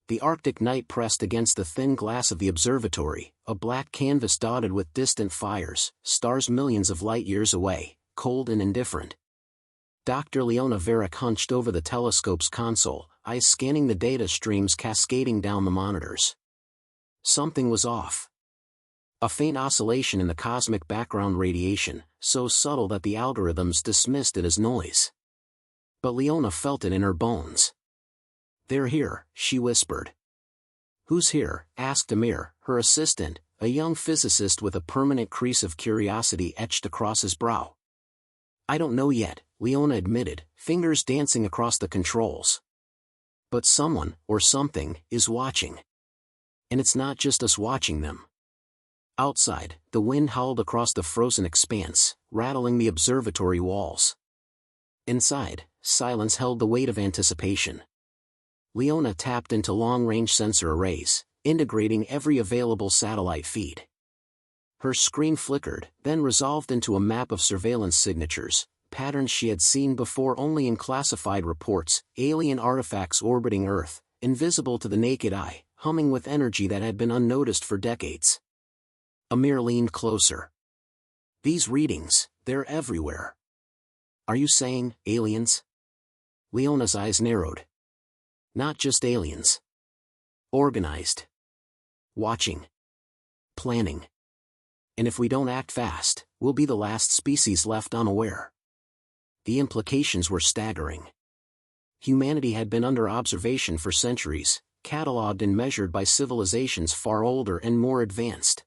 The Arctic night pressed against the thin glass of the observatory, a black canvas dotted with distant fires, stars millions of light-years away, cold and indifferent. Dr. Leona Varick hunched over the telescope's console, eyes scanning the data streams cascading down the monitors. Something was off. A faint oscillation in the cosmic background radiation, so subtle that the algorithms dismissed it as noise. But Leona felt it in her bones. "They're here," she whispered. "Who's here?" asked Amir, her assistant, a young physicist with a permanent crease of curiosity etched across his brow. "I don't know yet," Leona admitted, fingers dancing across the controls. "But someone, or something, is watching. And it's not just us watching them." Outside, the wind howled across the frozen expanse, rattling the observatory walls. Inside, silence held the weight of anticipation. Leona tapped into long-range sensor arrays, integrating every available satellite feed. Her screen flickered, then resolved into a map of surveillance signatures, patterns she had seen before only in classified reports, alien artifacts orbiting Earth, invisible to the naked eye, humming with energy that had been unnoticed for decades. Amir leaned closer. "These readings, they're everywhere." "Are you saying, aliens?" Leona's eyes narrowed. "Not just aliens. Organized. Watching. Planning. And if we don't act fast, we'll be the last species left unaware." The implications were staggering. Humanity had been under observation for centuries, catalogued and measured by civilizations far older and more advanced.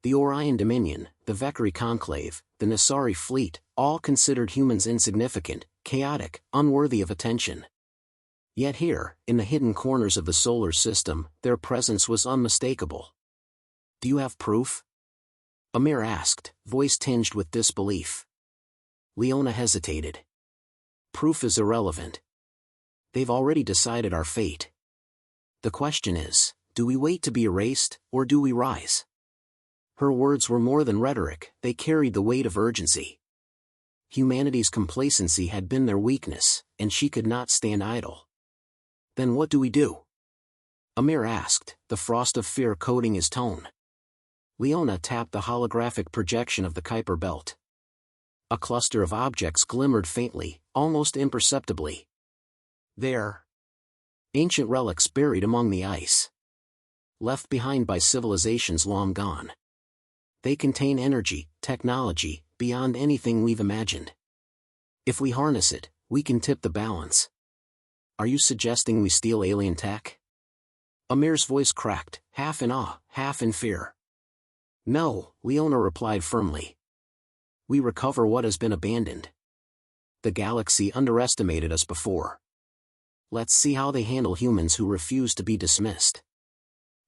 The Orion Dominion, the Vekari Conclave, the Nasari fleet, all considered humans insignificant, chaotic, unworthy of attention. Yet here, in the hidden corners of the solar system, their presence was unmistakable. "Do you have proof?" Amir asked, voice tinged with disbelief. Leona hesitated. "Proof is irrelevant. They've already decided our fate. The question is, do we wait to be erased, or do we rise?" Her words were more than rhetoric, they carried the weight of urgency. Humanity's complacency had been their weakness, and she could not stand idle. "Then what do we do?" Amir asked, the frost of fear coating his tone. Leona tapped the holographic projection of the Kuiper Belt. A cluster of objects glimmered faintly, almost imperceptibly. There. Ancient relics buried among the ice. Left behind by civilizations long gone. They contain energy, technology, beyond anything we've imagined. If we harness it, we can tip the balance. "Are you suggesting we steal alien tech?" Amir's voice cracked, half in awe, half in fear. "No," Leona replied firmly. "We recover what has been abandoned. The galaxy underestimated us before. Let's see how they handle humans who refuse to be dismissed."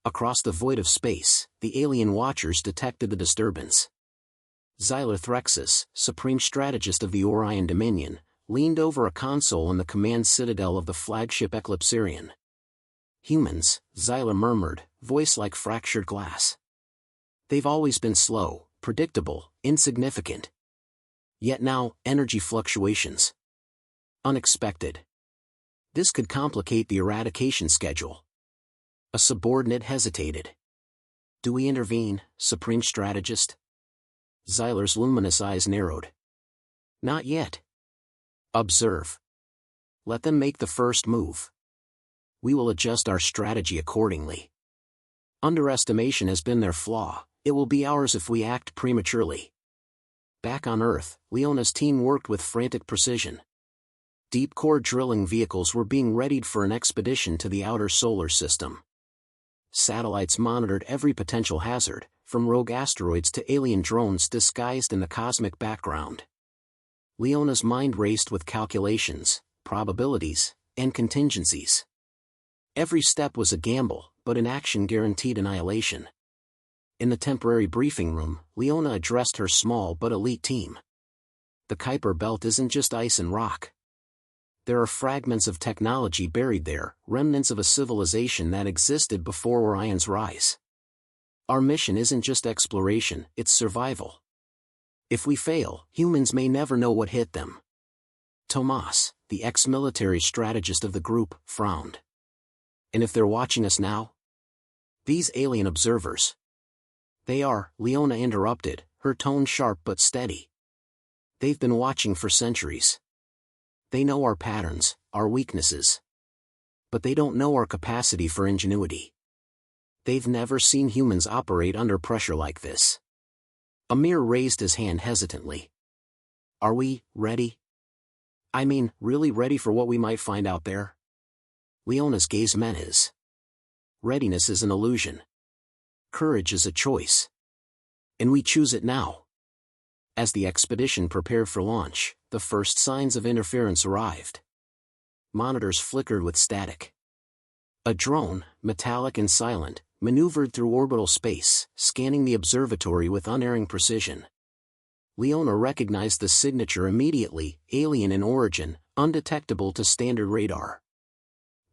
Across the void of space, the alien watchers detected the disturbance. Xyler Threxus, supreme strategist of the Orion Dominion, leaned over a console in the command citadel of the flagship Eclipsarian. "Humans," Xyler murmured, voice like fractured glass. "They've always been slow, predictable, insignificant. Yet now, energy fluctuations. Unexpected. This could complicate the eradication schedule." A subordinate hesitated. "Do we intervene, Supreme Strategist?" Xyler's luminous eyes narrowed. "Not yet. Observe. Let them make the first move. We will adjust our strategy accordingly. Underestimation has been their flaw, it will be ours if we act prematurely." Back on Earth, Leona's team worked with frantic precision. Deep core drilling vehicles were being readied for an expedition to the outer solar system. Satellites monitored every potential hazard, from rogue asteroids to alien drones disguised in the cosmic background. Leona's mind raced with calculations, probabilities, and contingencies. Every step was a gamble, but inaction guaranteed annihilation. In the temporary briefing room, Leona addressed her small but elite team. "The Kuiper Belt isn't just ice and rock. There are fragments of technology buried there, remnants of a civilization that existed before Orion's rise. Our mission isn't just exploration, it's survival. If we fail, humans may never know what hit them." Tomas, the ex-military strategist of the group, frowned. And if they're watching us now? These alien observers. They are, Leona interrupted, her tone sharp but steady. They've been watching for centuries. They know our patterns, our weaknesses. But they don't know our capacity for ingenuity. They've never seen humans operate under pressure like this. Amir raised his hand hesitantly. Are we ready? I mean, really ready for what we might find out there? Leona's gaze met his. Readiness is an illusion. Courage is a choice. And we choose it now. As the expedition prepared for launch, the first signs of interference arrived. Monitors flickered with static. A drone, metallic and silent, maneuvered through orbital space, scanning the observatory with unerring precision. Leona recognized the signature immediately, alien in origin, undetectable to standard radar.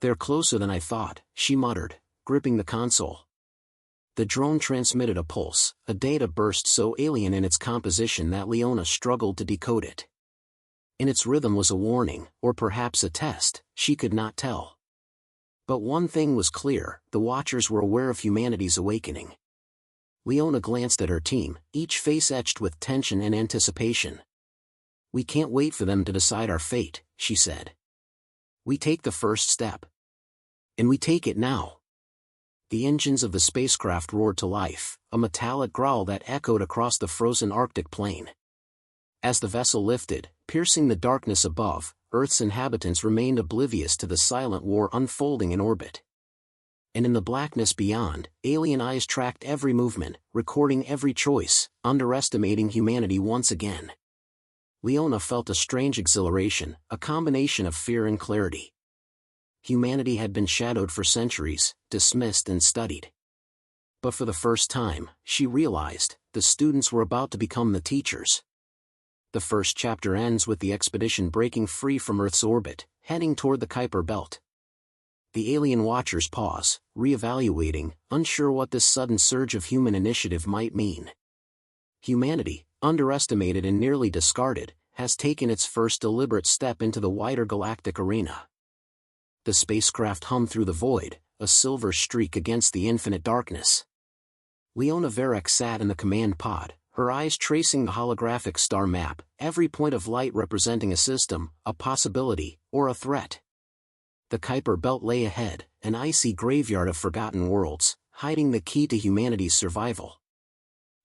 They're closer than I thought, she muttered, gripping the console. The drone transmitted a pulse, a data burst so alien in its composition that Leona struggled to decode it. In its rhythm was a warning, or perhaps a test, she could not tell. But one thing was clear, the Watchers were aware of humanity's awakening. Leona glanced at her team, each face etched with tension and anticipation. We can't wait for them to decide our fate, she said. We take the first step. And we take it now. The engines of the spacecraft roared to life, a metallic growl that echoed across the frozen Arctic plain. As the vessel lifted, piercing the darkness above, Earth's inhabitants remained oblivious to the silent war unfolding in orbit. And in the blackness beyond, alien eyes tracked every movement, recording every choice, underestimating humanity once again. Leona felt a strange exhilaration, a combination of fear and clarity. Humanity had been shadowed for centuries, dismissed and studied. But for the first time, she realized, the students were about to become the teachers. The first chapter ends with the expedition breaking free from Earth's orbit, heading toward the Kuiper Belt. The alien watchers pause, reevaluating, unsure what this sudden surge of human initiative might mean. Humanity, underestimated and nearly discarded, has taken its first deliberate step into the wider galactic arena. The spacecraft hummed through the void, a silver streak against the infinite darkness. Leona Varek sat in the command pod, her eyes tracing the holographic star map, every point of light representing a system, a possibility, or a threat. The Kuiper Belt lay ahead, an icy graveyard of forgotten worlds, hiding the key to humanity's survival.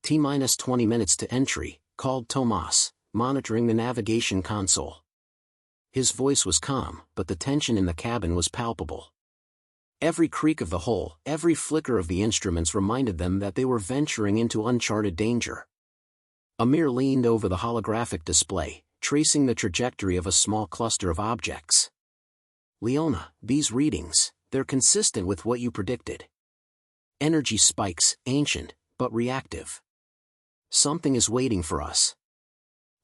T-minus 20 minutes to entry, called Tomas, monitoring the navigation console. His voice was calm, but the tension in the cabin was palpable. Every creak of the hull, every flicker of the instruments reminded them that they were venturing into uncharted danger. Amir leaned over the holographic display, tracing the trajectory of a small cluster of objects. Leona, these readings, they're consistent with what you predicted. Energy spikes, ancient, but reactive. Something is waiting for us.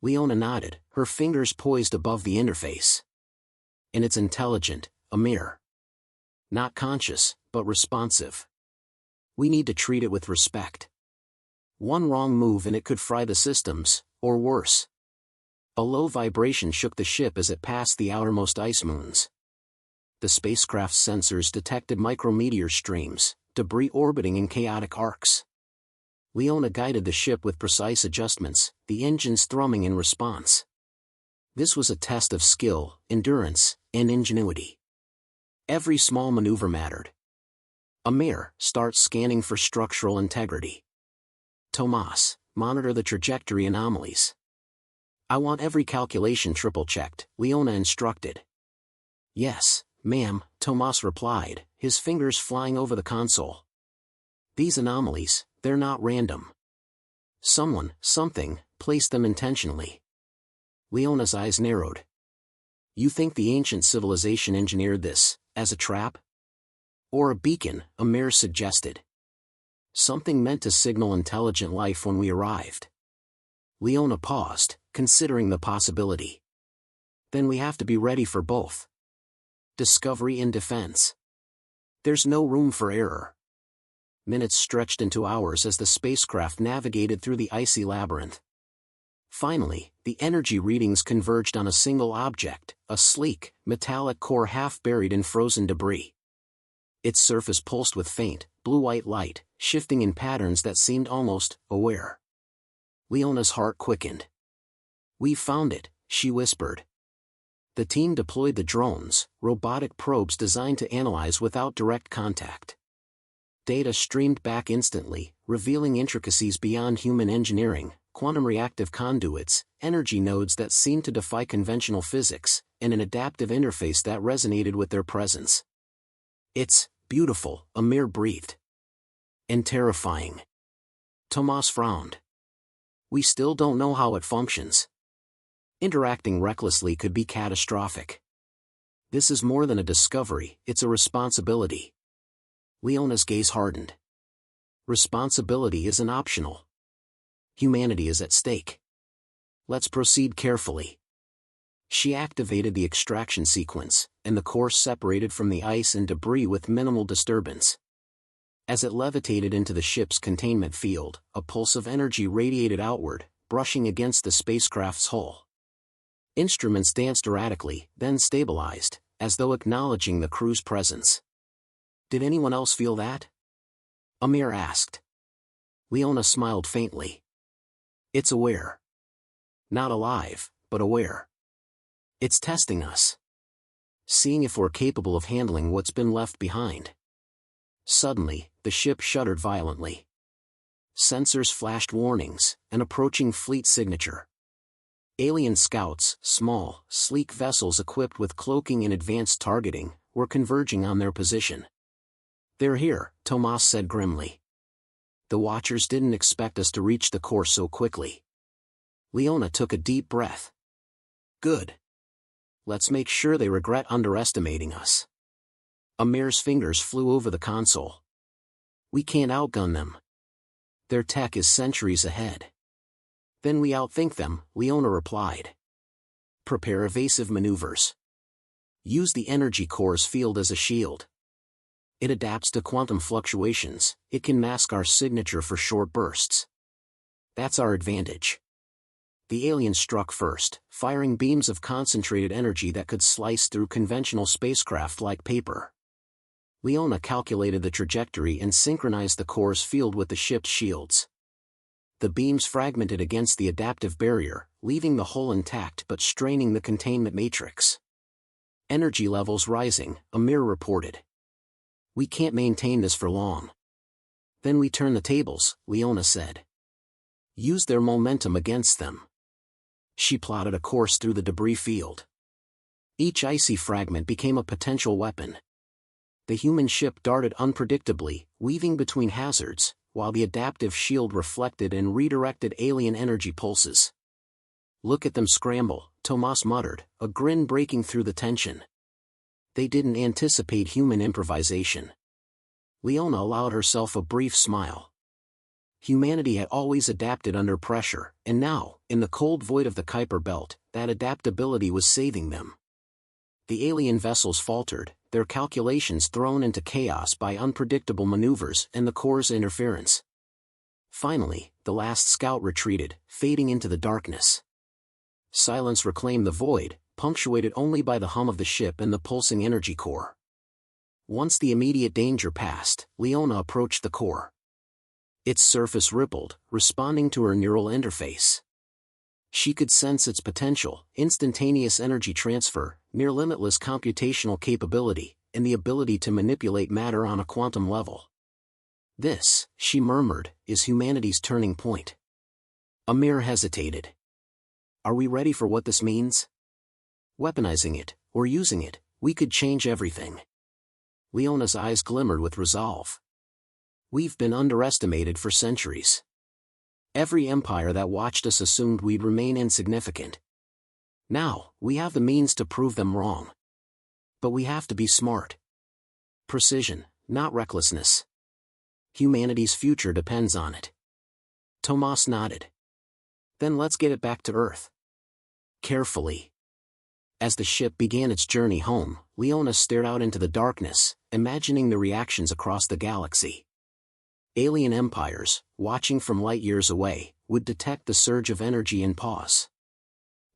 Leona nodded, her fingers poised above the interface. And it's intelligent, Amir. Not conscious, but responsive. We need to treat it with respect. One wrong move and it could fry the systems, or worse. A low vibration shook the ship as it passed the outermost ice moons. The spacecraft's sensors detected micrometeor streams, debris orbiting in chaotic arcs. Leona guided the ship with precise adjustments, the engines thrumming in response. This was a test of skill, endurance, and ingenuity. Every small maneuver mattered. Amir, start scanning for structural integrity. Tomas, monitor the trajectory anomalies. I want every calculation triple-checked, Leona instructed. Yes, ma'am, Tomas replied, his fingers flying over the console. These anomalies, they're not random. Someone, something, placed them intentionally. Leona's eyes narrowed. You think the ancient civilization engineered this, as a trap? Or a beacon, Amir suggested. Something meant to signal intelligent life when we arrived. Leona paused, considering the possibility. Then we have to be ready for both. Discovery and defense. There's no room for error. Minutes stretched into hours as the spacecraft navigated through the icy labyrinth. Finally, the energy readings converged on a single object, a sleek, metallic core half buried in frozen debris. Its surface pulsed with faint, blue-white light, shifting in patterns that seemed almost aware. Leona's heart quickened. "We've found it," she whispered. The team deployed the drones, robotic probes designed to analyze without direct contact. Data streamed back instantly, revealing intricacies beyond human engineering, quantum reactive conduits, energy nodes that seemed to defy conventional physics, and an adaptive interface that resonated with their presence. "It's beautiful," Amir breathed. "And terrifying." Tomas frowned. "We still don't know how it functions. Interacting recklessly could be catastrophic. This is more than a discovery, it's a responsibility." Leona's gaze hardened. Responsibility isn't optional. Humanity is at stake. Let's proceed carefully. She activated the extraction sequence, and the core separated from the ice and debris with minimal disturbance. As it levitated into the ship's containment field, a pulse of energy radiated outward, brushing against the spacecraft's hull. Instruments danced erratically, then stabilized, as though acknowledging the crew's presence. "Did anyone else feel that?" Amir asked. Leona smiled faintly. "It's aware. Not alive, but aware. It's testing us. Seeing if we're capable of handling what's been left behind." Suddenly, the ship shuddered violently. Sensors flashed warnings, an approaching fleet signature. Alien scouts, small, sleek vessels equipped with cloaking and advanced targeting, were converging on their position. "They're here," Tomas said grimly. "The Watchers didn't expect us to reach the core so quickly." Leona took a deep breath. "Good. Let's make sure they regret underestimating us." Amir's fingers flew over the console. "We can't outgun them. Their tech is centuries ahead." "Then we outthink them," Leona replied. "Prepare evasive maneuvers. Use the energy core's field as a shield. It adapts to quantum fluctuations, it can mask our signature for short bursts. That's our advantage." The alien struck first, firing beams of concentrated energy that could slice through conventional spacecraft like paper. Leona calculated the trajectory and synchronized the core's field with the ship's shields. The beams fragmented against the adaptive barrier, leaving the hull intact but straining the containment matrix. "Energy levels rising," Amir reported. "We can't maintain this for long." "Then we turn the tables," Leona said. "Use their momentum against them." She plotted a course through the debris field. Each icy fragment became a potential weapon. The human ship darted unpredictably, weaving between hazards, while the adaptive shield reflected and redirected alien energy pulses. "Look at them scramble," Tomas muttered, a grin breaking through the tension. They didn't anticipate human improvisation. Leona allowed herself a brief smile. Humanity had always adapted under pressure, and now, in the cold void of the Kuiper Belt, that adaptability was saving them. The alien vessels faltered, their calculations thrown into chaos by unpredictable maneuvers and the core's interference. Finally, the last scout retreated, fading into the darkness. Silence reclaimed the void, punctuated only by the hum of the ship and the pulsing energy core. Once the immediate danger passed, Leona approached the core. Its surface rippled, responding to her neural interface. She could sense its potential: instantaneous energy transfer, near-limitless computational capability, and the ability to manipulate matter on a quantum level. "This," she murmured, "is humanity's turning point." Amir hesitated. "Are we ready for what this means? Weaponizing it, or using it, we could change everything." Leona's eyes glimmered with resolve. "We've been underestimated for centuries. Every empire that watched us assumed we'd remain insignificant. Now, we have the means to prove them wrong. But we have to be smart. Precision, not recklessness. Humanity's future depends on it." Tomas nodded. "Then let's get it back to Earth." Carefully. As the ship began its journey home, Leona stared out into the darkness, imagining the reactions across the galaxy. Alien empires, watching from light years away, would detect the surge of energy and pause.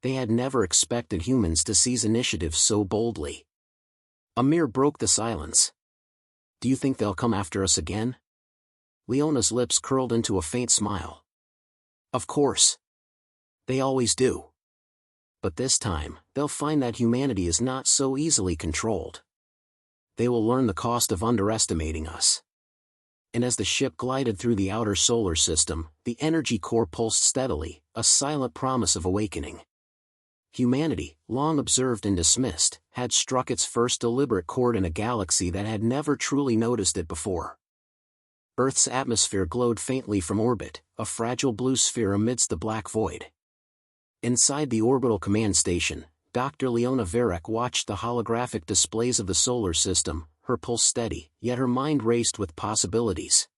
They had never expected humans to seize initiative so boldly. Amir broke the silence. Do you think they'll come after us again? Leona's lips curled into a faint smile. Of course. They always do. But this time, they'll find that humanity is not so easily controlled. They will learn the cost of underestimating us. And as the ship glided through the outer solar system, the energy core pulsed steadily, a silent promise of awakening. Humanity, long observed and dismissed, had struck its first deliberate chord in a galaxy that had never truly noticed it before. Earth's atmosphere glowed faintly from orbit, a fragile blue sphere amidst the black void. Inside the orbital command station, Dr. Leona Verek watched the holographic displays of the solar system, her pulse steady, yet her mind raced with possibilities.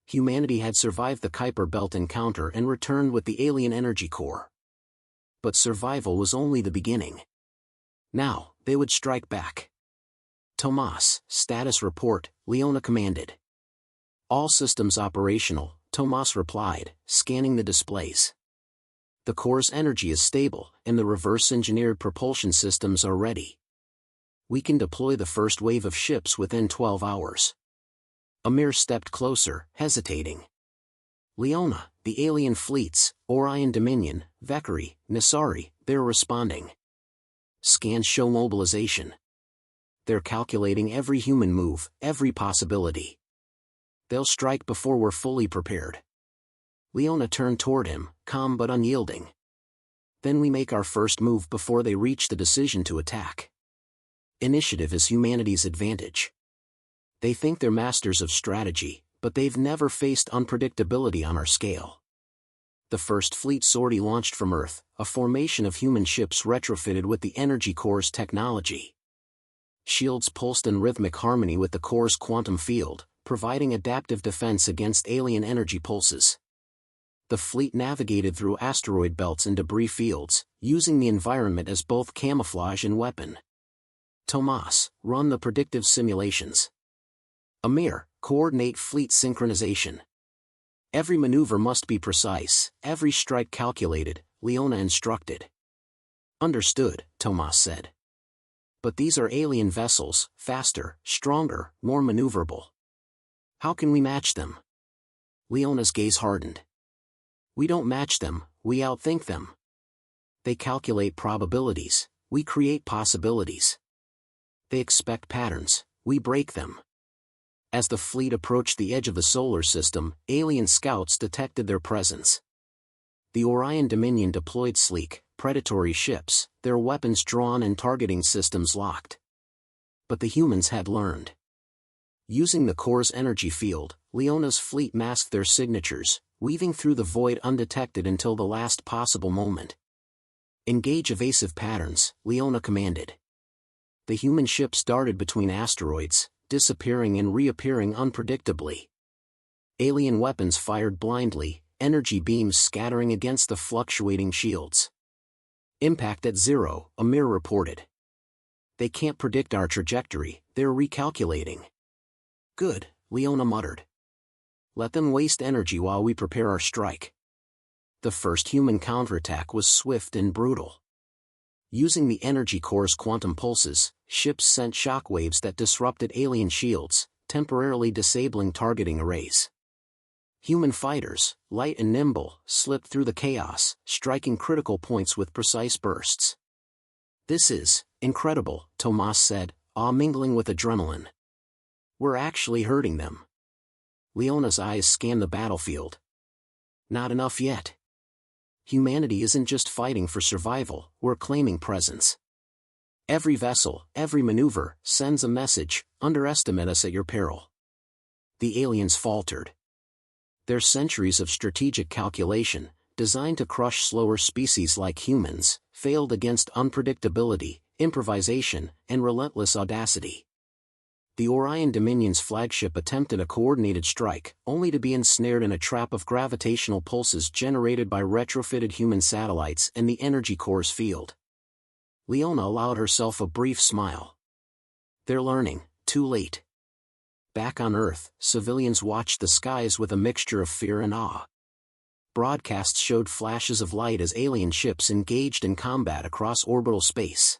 Humanity had survived the Kuiper Belt encounter and returned with the alien energy core. But survival was only the beginning. Now, they would strike back. Tomas, status report, Leona commanded. All systems operational, Tomas replied, scanning the displays. The core's energy is stable, and the reverse-engineered propulsion systems are ready. We can deploy the first wave of ships within 12 hours. Amir stepped closer, hesitating. Leona, the alien fleets, Orion Dominion, Vekari, Nisari, they're responding. Scans show mobilization. They're calculating every human move, every possibility. They'll strike before we're fully prepared. Leona turned toward him, calm but unyielding. Then we make our first move before they reach the decision to attack. Initiative is humanity's advantage. They think they're masters of strategy, but they've never faced unpredictability on our scale. The first fleet sortie launched from Earth, a formation of human ships retrofitted with the energy core's technology. Shields pulsed in rhythmic harmony with the core's quantum field, providing adaptive defense against alien energy pulses. The fleet navigated through asteroid belts and debris fields, using the environment as both camouflage and weapon. Tomas, run the predictive simulations. Amir, coordinate fleet synchronization. Every maneuver must be precise, every strike calculated, Leona instructed. Understood, Tomas said. But these are alien vessels, faster, stronger, more maneuverable. How can we match them? Leona's gaze hardened. We don't match them, we outthink them. They calculate probabilities, we create possibilities. They expect patterns, we break them. As the fleet approached the edge of the solar system, alien scouts detected their presence. The Orion Dominion deployed sleek, predatory ships, their weapons drawn and targeting systems locked. But the humans had learned. Using the core's energy field, Leona's fleet masked their signatures, weaving through the void undetected until the last possible moment. Engage evasive patterns, Leona commanded. The human ships darted between asteroids, disappearing and reappearing unpredictably. Alien weapons fired blindly, energy beams scattering against the fluctuating shields. Impact at 0, Amir reported. They can't predict our trajectory, they're recalculating. Good, Leona muttered. Let them waste energy while we prepare our strike. The first human counterattack was swift and brutal. Using the energy core's quantum pulses, ships sent shockwaves that disrupted alien shields, temporarily disabling targeting arrays. Human fighters, light and nimble, slipped through the chaos, striking critical points with precise bursts. This is incredible, Tomas said, awe mingling with adrenaline. We're actually hurting them. Leona's eyes scanned the battlefield. Not enough yet. Humanity isn't just fighting for survival, we're claiming presence. Every vessel, every maneuver, sends a message, underestimate us at your peril. The aliens faltered. Their centuries of strategic calculation, designed to crush slower species like humans, failed against unpredictability, improvisation, and relentless audacity. The Orion Dominion's flagship attempted a coordinated strike, only to be ensnared in a trap of gravitational pulses generated by retrofitted human satellites and the energy core's field. Leona allowed herself a brief smile. They're learning, too late. Back on Earth, civilians watched the skies with a mixture of fear and awe. Broadcasts showed flashes of light as alien ships engaged in combat across orbital space.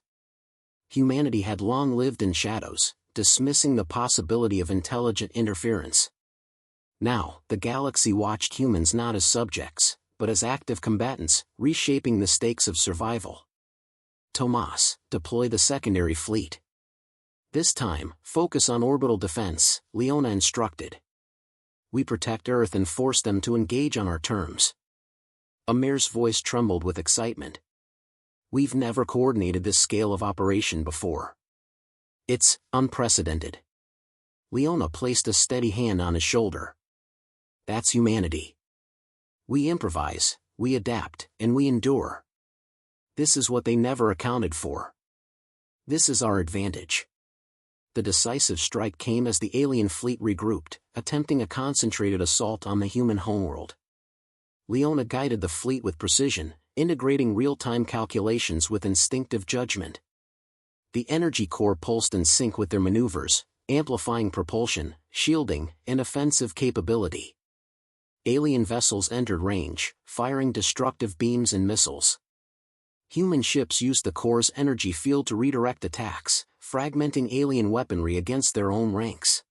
Humanity had long lived in shadows, dismissing the possibility of intelligent interference. Now, the galaxy watched humans not as subjects, but as active combatants, reshaping the stakes of survival. Tomas, deploy the secondary fleet. This time, focus on orbital defense, Leona instructed. We protect Earth and force them to engage on our terms. Amir's voice trembled with excitement. We've never coordinated this scale of operation before. It's unprecedented. Leona placed a steady hand on his shoulder. That's humanity. We improvise, we adapt, and we endure. This is what they never accounted for. This is our advantage. The decisive strike came as the alien fleet regrouped, attempting a concentrated assault on the human homeworld. Leona guided the fleet with precision, integrating real-time calculations with instinctive judgment. The energy core pulsed in sync with their maneuvers, amplifying propulsion, shielding, and offensive capability. Alien vessels entered range, firing destructive beams and missiles. Human ships used the core's energy field to redirect attacks, fragmenting alien weaponry against their own ranks.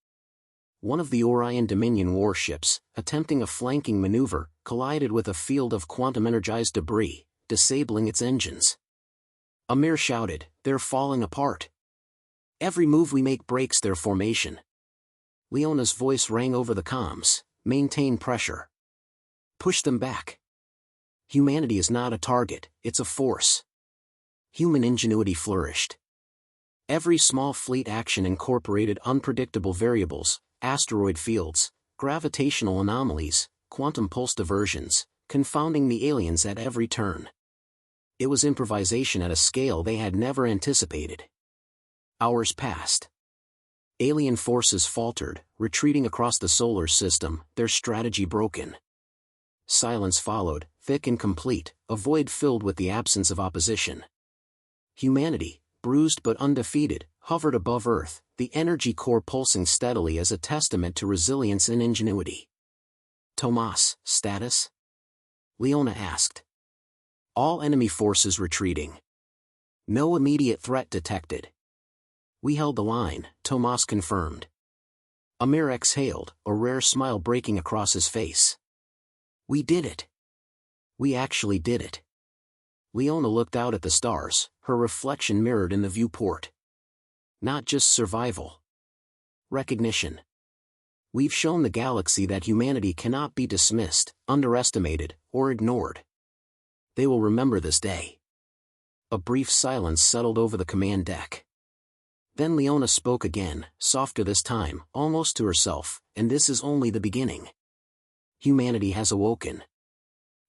One of the Orion Dominion warships, attempting a flanking maneuver, collided with a field of quantum-energized debris, disabling its engines. Amir shouted, "They're falling apart. Every move we make breaks their formation." Leona's voice rang over the comms, "Maintain pressure. Push them back. Humanity is not a target, it's a force." Human ingenuity flourished. Every small fleet action incorporated unpredictable variables, asteroid fields, gravitational anomalies, quantum pulse diversions, confounding the aliens at every turn. It was improvisation at a scale they had never anticipated. Hours passed. Alien forces faltered, retreating across the solar system, their strategy broken. Silence followed, thick and complete, a void filled with the absence of opposition. Humanity, bruised but undefeated, hovered above Earth, the energy core pulsing steadily as a testament to resilience and ingenuity. "Tomas, status?" Leona asked. "All enemy forces retreating. No immediate threat detected." "We held the line," Tomas confirmed. Amir exhaled, a rare smile breaking across his face. "We did it. We actually did it." Leona looked out at the stars, her reflection mirrored in the viewport. Not just survival. Recognition. We've shown the galaxy that humanity cannot be dismissed, underestimated, or ignored. They will remember this day. A brief silence settled over the command deck. Then Leona spoke again, softer this time, almost to herself, "And this is only the beginning. Humanity has awoken."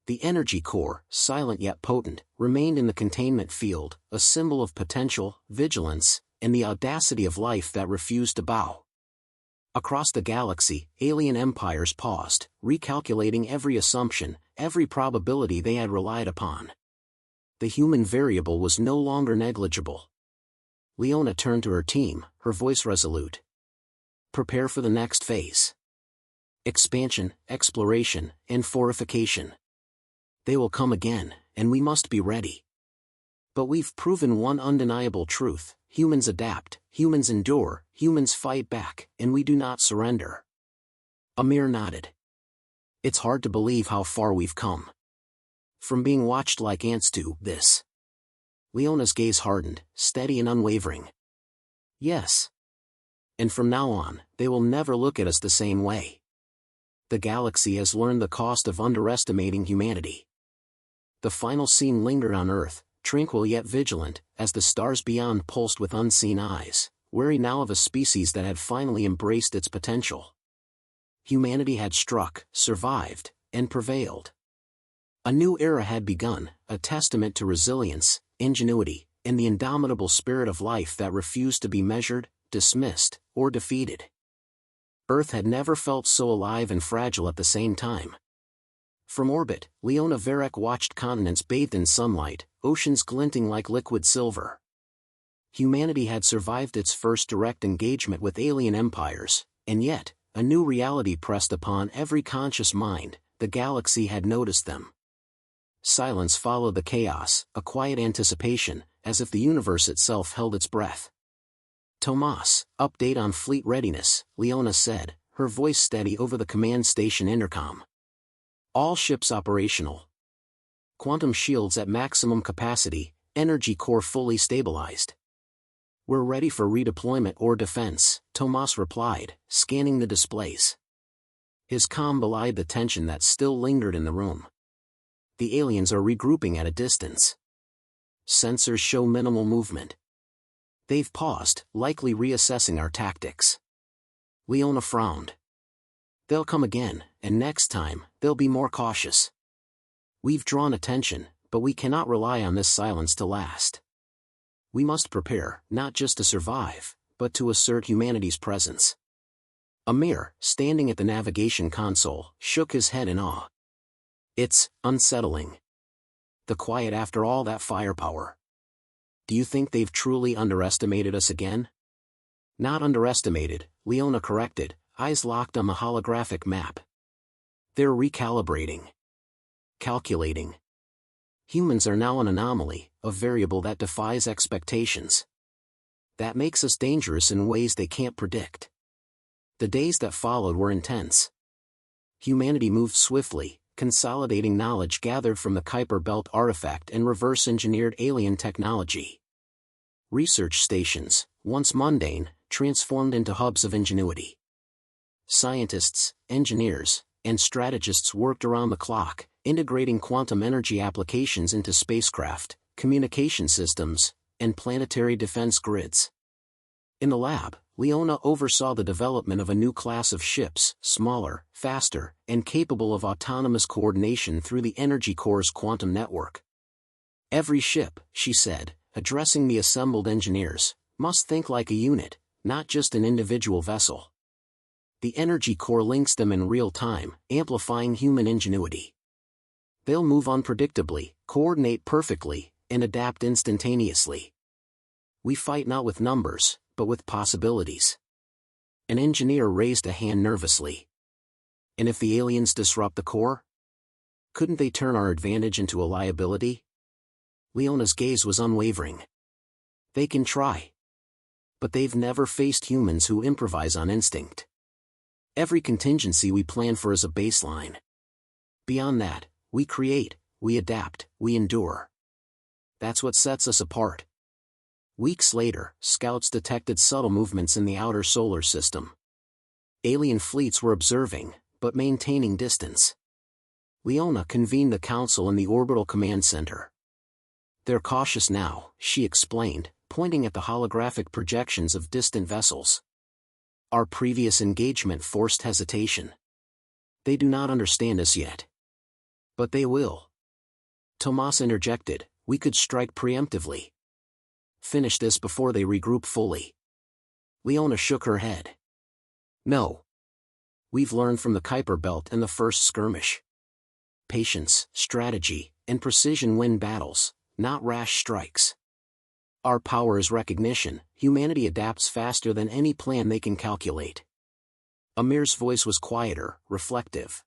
The energy core, silent yet potent, remained in the containment field, a symbol of potential, vigilance, and the audacity of life that refused to bow. Across the galaxy, alien empires paused, recalculating every assumption, every probability they had relied upon. The human variable was no longer negligible. Leona turned to her team, her voice resolute. "Prepare for the next phase. Expansion, exploration, and fortification. They will come again, and we must be ready. But we've proven one undeniable truth: humans adapt, humans endure, humans fight back, and we do not surrender." Amir nodded. "It's hard to believe how far we've come. From being watched like ants to this." Leona's gaze hardened, steady and unwavering. "Yes. And from now on, they will never look at us the same way. The galaxy has learned the cost of underestimating humanity." The final scene lingered on Earth, tranquil yet vigilant, as the stars beyond pulsed with unseen eyes, wary now of a species that had finally embraced its potential. Humanity had struck, survived, and prevailed. A new era had begun, a testament to resilience, ingenuity, and the indomitable spirit of life that refused to be measured, dismissed, or defeated. Earth had never felt so alive and fragile at the same time. From orbit, Leona Verek watched continents bathed in sunlight, oceans glinting like liquid silver. Humanity had survived its first direct engagement with alien empires, and yet, a new reality pressed upon every conscious mind: the galaxy had noticed them. Silence followed the chaos, a quiet anticipation, as if the universe itself held its breath. Tomas, update on fleet readiness, Leona said, her voice steady over the command station intercom. All ships operational. Quantum shields at maximum capacity, energy core fully stabilized. We're ready for redeployment or defense, Tomas replied, scanning the displays. His calm belied the tension that still lingered in the room. The aliens are regrouping at a distance. Sensors show minimal movement. They've paused, likely reassessing our tactics. Leona frowned. They'll come again, and next time, they'll be more cautious. We've drawn attention, but we cannot rely on this silence to last. We must prepare, not just to survive, but to assert humanity's presence. Amir, standing at the navigation console, shook his head in awe. It's unsettling. The quiet after all that firepower. Do you think they've truly underestimated us again? Not underestimated, Leona corrected, eyes locked on the holographic map. They're recalibrating. Calculating. Humans are now an anomaly, a variable that defies expectations. That makes us dangerous in ways they can't predict. The days that followed were intense. Humanity moved swiftly, consolidating knowledge gathered from the Kuiper Belt artifact and reverse-engineered alien technology. Research stations, once mundane, transformed into hubs of ingenuity. Scientists, engineers, and strategists worked around the clock, integrating quantum energy applications into spacecraft, communication systems, and planetary defense grids. In the lab, Leona oversaw the development of a new class of ships, smaller, faster, and capable of autonomous coordination through the energy core's quantum network. Every ship, she said, addressing the assembled engineers, must think like a unit, not just an individual vessel. The energy core links them in real time, amplifying human ingenuity. They'll move unpredictably, coordinate perfectly, and adapt instantaneously. We fight not with numbers, but with possibilities. An engineer raised a hand nervously. And if the aliens disrupt the core? Couldn't they turn our advantage into a liability? Leona's gaze was unwavering. They can try. But they've never faced humans who improvise on instinct. Every contingency we plan for is a baseline. Beyond that, we create, we adapt, we endure. That's what sets us apart. Weeks later, scouts detected subtle movements in the outer solar system. Alien fleets were observing, but maintaining distance. Leona convened the council in the orbital command center. They're cautious now, she explained, pointing at the holographic projections of distant vessels. Our previous engagement forced hesitation. They do not understand us yet. But they will. Tomas interjected, we could strike preemptively. Finish this before they regroup fully. Leona shook her head. No. We've learned from the Kuiper Belt and the first skirmish. Patience, strategy, and precision win battles, not rash strikes. Our power is recognition, humanity adapts faster than any plan they can calculate. Amir's voice was quieter, reflective.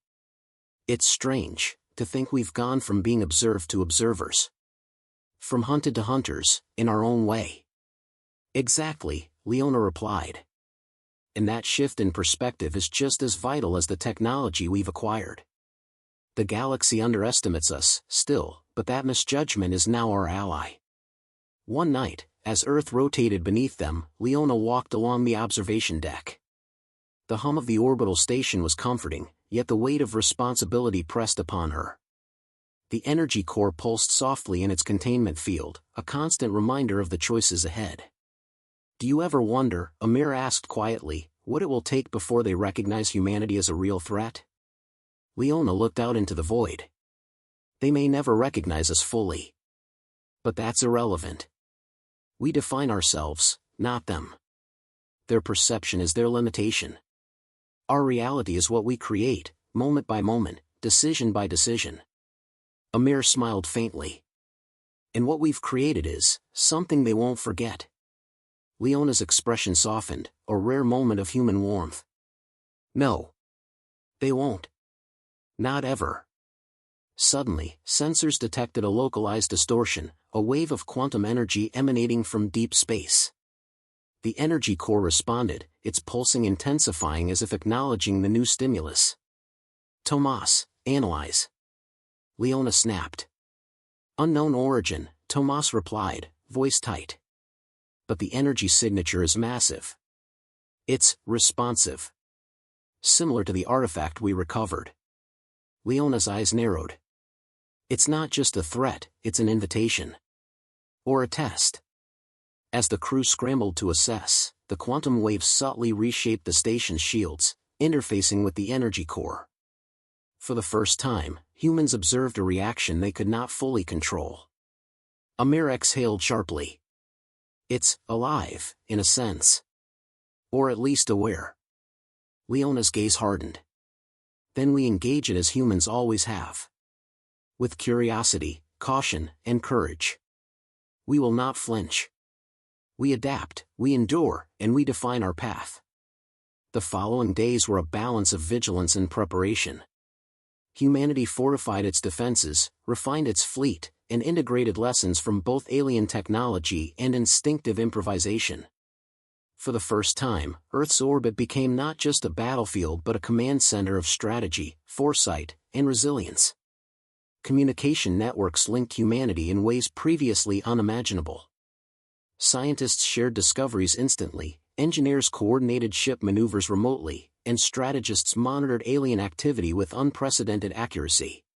It's strange, to think we've gone from being observed to observers. From hunted to hunters, in our own way. Exactly, Leona replied. And that shift in perspective is just as vital as the technology we've acquired. The galaxy underestimates us, still, but that misjudgment is now our ally. One night, as Earth rotated beneath them, Leona walked along the observation deck. The hum of the orbital station was comforting, yet the weight of responsibility pressed upon her. The energy core pulsed softly in its containment field, a constant reminder of the choices ahead. Do you ever wonder, Amir asked quietly, what it will take before they recognize humanity as a real threat? Leona looked out into the void. They may never recognize us fully. But that's irrelevant. We define ourselves, not them. Their perception is their limitation. Our reality is what we create, moment by moment, decision by decision. Amir smiled faintly. And what we've created is something they won't forget. Leona's expression softened, a rare moment of human warmth. No. They won't. Not ever. Suddenly, sensors detected a localized distortion, a wave of quantum energy emanating from deep space. The energy core responded, its pulsing intensifying as if acknowledging the new stimulus. "Tomas, analyze." Leona snapped. "Unknown origin," Tomas replied, voice tight. "But the energy signature is massive. It's responsive. Similar to the artifact we recovered." Leona's eyes narrowed. "It's not just a threat, it's an invitation. Or a test." As the crew scrambled to assess, the quantum waves subtly reshaped the station's shields, interfacing with the energy core. For the first time, humans observed a reaction they could not fully control. Amir exhaled sharply. "It's alive, in a sense. Or at least aware." Leona's gaze hardened. "Then we engage it as humans always have. With curiosity, caution, and courage. We will not flinch. We adapt, we endure, and we define our path." The following days were a balance of vigilance and preparation. Humanity fortified its defenses, refined its fleet, and integrated lessons from both alien technology and instinctive improvisation. For the first time, Earth's orbit became not just a battlefield but a command center of strategy, foresight, and resilience. Communication networks linked humanity in ways previously unimaginable. Scientists shared discoveries instantly, engineers coordinated ship maneuvers remotely, and strategists monitored alien activity with unprecedented accuracy.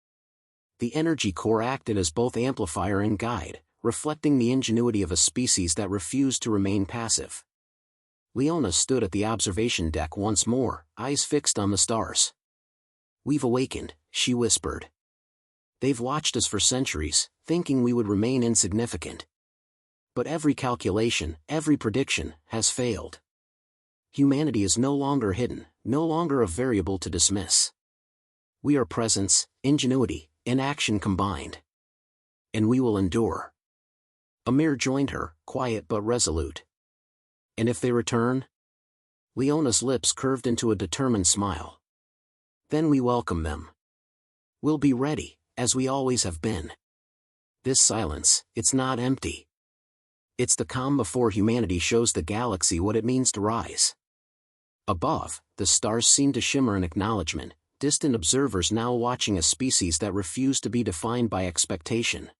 The energy core acted as both amplifier and guide, reflecting the ingenuity of a species that refused to remain passive. Leona stood at the observation deck once more, eyes fixed on the stars. "We've awakened," she whispered. "They've watched us for centuries, thinking we would remain insignificant. But every calculation, every prediction, has failed. Humanity is no longer hidden, no longer a variable to dismiss. We are presence, ingenuity, and action combined. And we will endure." Amir joined her, quiet but resolute. "And if they return?" Leona's lips curved into a determined smile. "Then we welcome them. We'll be ready, as we always have been." This silence, it's not empty. It's the calm before humanity shows the galaxy what it means to rise. Above, the stars seemed to shimmer in acknowledgement, distant observers now watching a species that refused to be defined by expectation.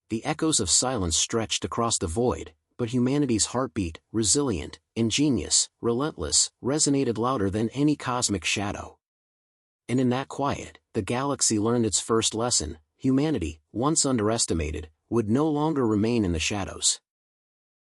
The echoes of silence stretched across the void, but humanity's heartbeat, resilient, ingenious, relentless, resonated louder than any cosmic shadow. And in that quiet, the galaxy learned its first lesson: humanity, once underestimated, would no longer remain in the shadows.